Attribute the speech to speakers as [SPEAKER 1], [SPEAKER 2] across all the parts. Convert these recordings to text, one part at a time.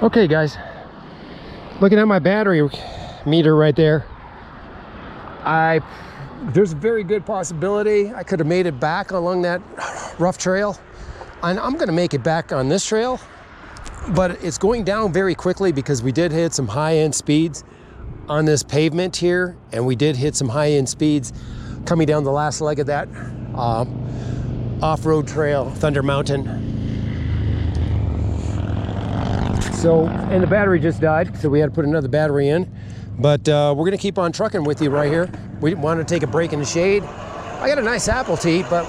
[SPEAKER 1] Okay guys, looking at my battery meter right there, there's a very good possibility I could have made it back along that rough trail, and I'm gonna make it back on this trail, but it's going down very quickly because we did hit some high-end speeds on this pavement here, and we did hit some high-end speeds coming down the last leg of that off-road trail, Thunder Mountain. So, and the battery just died, so we had to put another battery in. But we're gonna keep on trucking with you right here. We want to take a break in the shade. I got a nice apple tea, but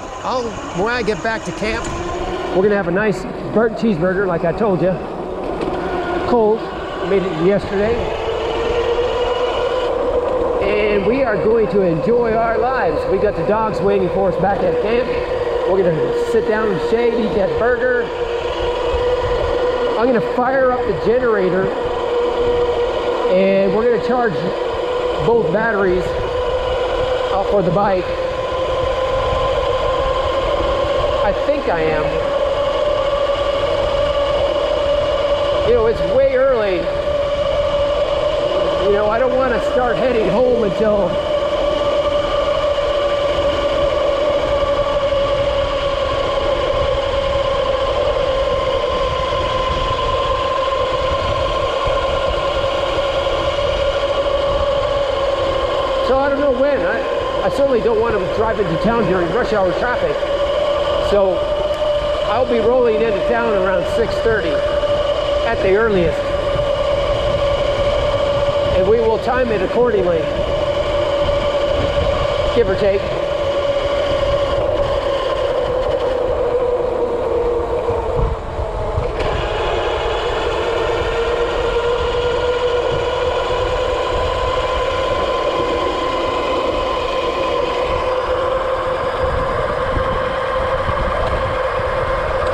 [SPEAKER 1] when I get back to camp, we're gonna have a nice burnt cheeseburger, like I told you. Cold, made it yesterday. And we are going to enjoy our lives. We got the dogs waiting for us back at camp. We're gonna sit down in the shade, eat that burger. I'm gonna fire up the generator and we're gonna charge both batteries out for the bike. I think I am. You know, it's way early. You know, I don't want to start heading home until when. I certainly don't want to drive into town during rush hour traffic. So I'll be rolling into town around 6:30 at the earliest. And we will time it accordingly, give or take.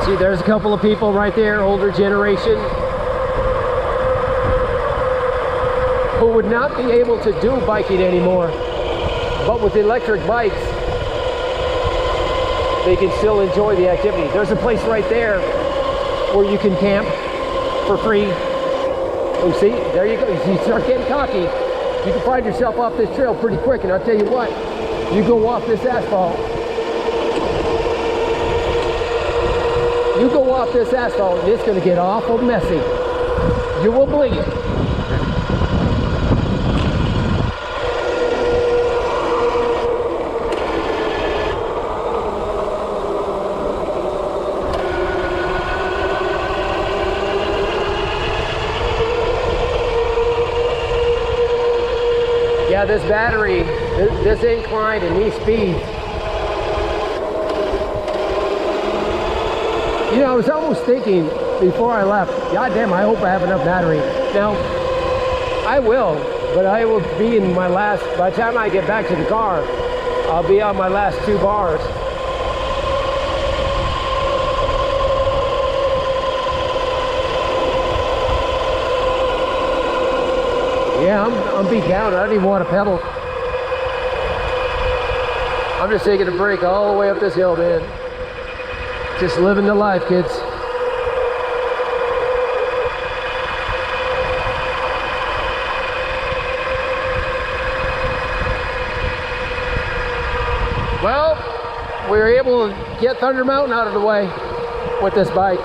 [SPEAKER 1] See, there's a couple of people right there, older generation, who would not be able to do biking anymore. But with electric bikes, they can still enjoy the activity. There's a place right there where you can camp for free. Oh, see, there you go. You start getting cocky. You can find yourself off this trail pretty quick, and I'll tell you what, you go off this asphalt, and it's going to get awful messy. You will believe it. Yeah, this battery, this incline and these speeds. You know, I was almost thinking before I left, God damn, I hope I have enough battery. Now, I will, but I will be in my last, by the time I get back to the car, I'll be on my last 2 bars. Yeah, I'm beat down. I don't even want to pedal. I'm just taking a break all the way up this hill, man. Just living the life, kids. Well, we were able to get Thunder Mountain out of the way with this bike.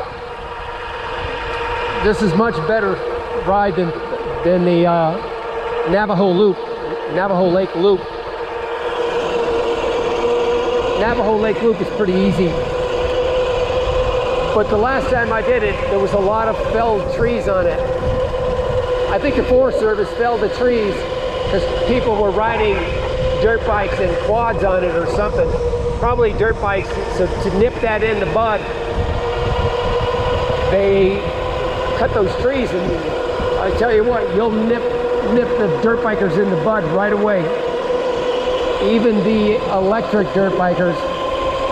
[SPEAKER 1] This is much better ride than the Navajo Lake Loop. Navajo Lake Loop is pretty easy. But the last time I did it, there was a lot of felled trees on it. I think the Forest Service felled the trees because people were riding dirt bikes and quads on it or something. Probably dirt bikes, so to nip that in the bud, they cut those trees, and I tell you what, you'll nip the dirt bikers in the bud right away. Even the electric dirt bikers.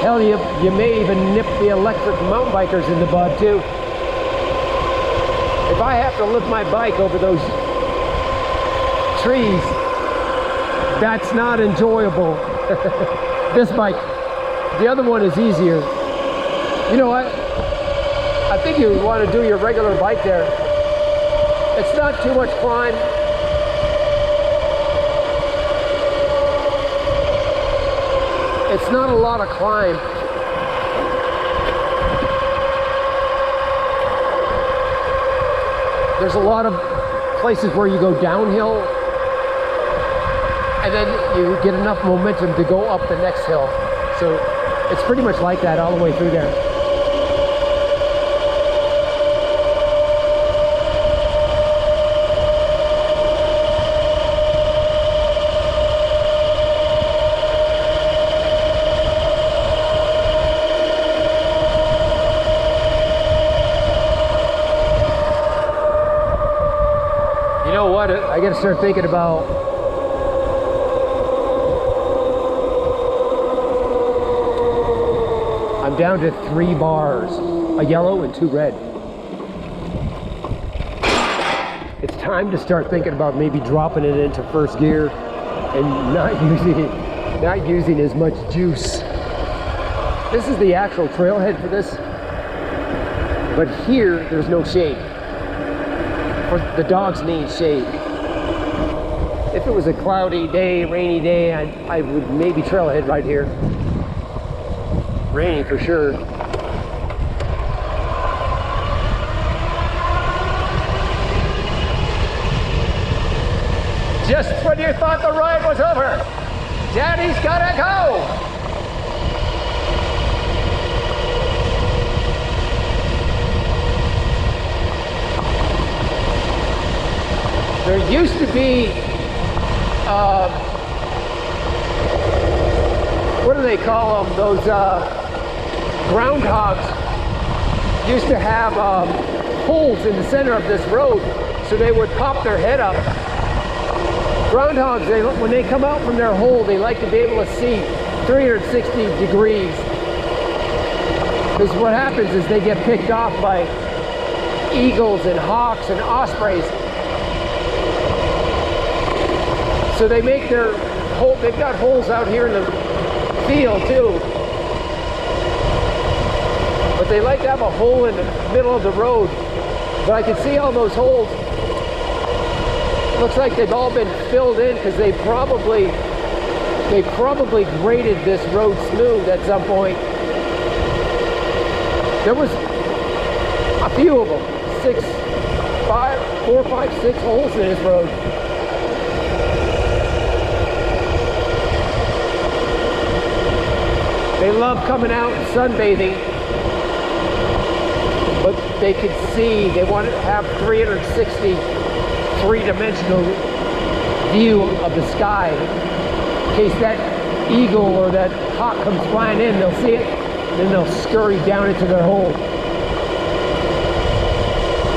[SPEAKER 1] Hell, you may even nip the electric mountain bikers in the bud too. If I have to lift my bike over those trees, that's not enjoyable. This bike, the other one is easier. You know what? I think you want to do your regular bike there. It's not too much climb. It's not a lot of climb. There's a lot of places where you go downhill and then you get enough momentum to go up the next hill. So it's pretty much like that all the way through there. You know what? I gotta start thinking about I'm down to 3 bars, a yellow and 2 red. It's time to start thinking about maybe dropping it into first gear and not using as much juice. This is the actual trailhead for this, but here there's no shade. The dogs need shade. If it was a cloudy day, rainy day, I would maybe trailhead right here. Rainy for sure. Just when you thought the ride was over, Daddy's gotta go! There used to be, what do they call them? Those groundhogs used to have holes in the center of this road, so they would pop their head up. Groundhogs, when they come out from their hole, they like to be able to see 360 degrees. Because what happens is they get picked off by eagles and hawks and ospreys. So they make their hole, they've got holes out here in the field too. But they like to have a hole in the middle of the road. But I can see all those holes. Looks like they've all been filled in because they probably graded this road smooth at some point. There was a few of them, 4, 5, 6 holes in this road. They love coming out and sunbathing, but they can see, they want to have 360 three-dimensional view of the sky. In case that eagle or that hawk comes flying in, they'll see it, then they'll scurry down into their hole.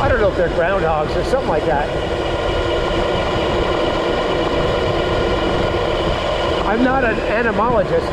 [SPEAKER 1] I don't know if they're groundhogs or something like that. I'm not an entomologist.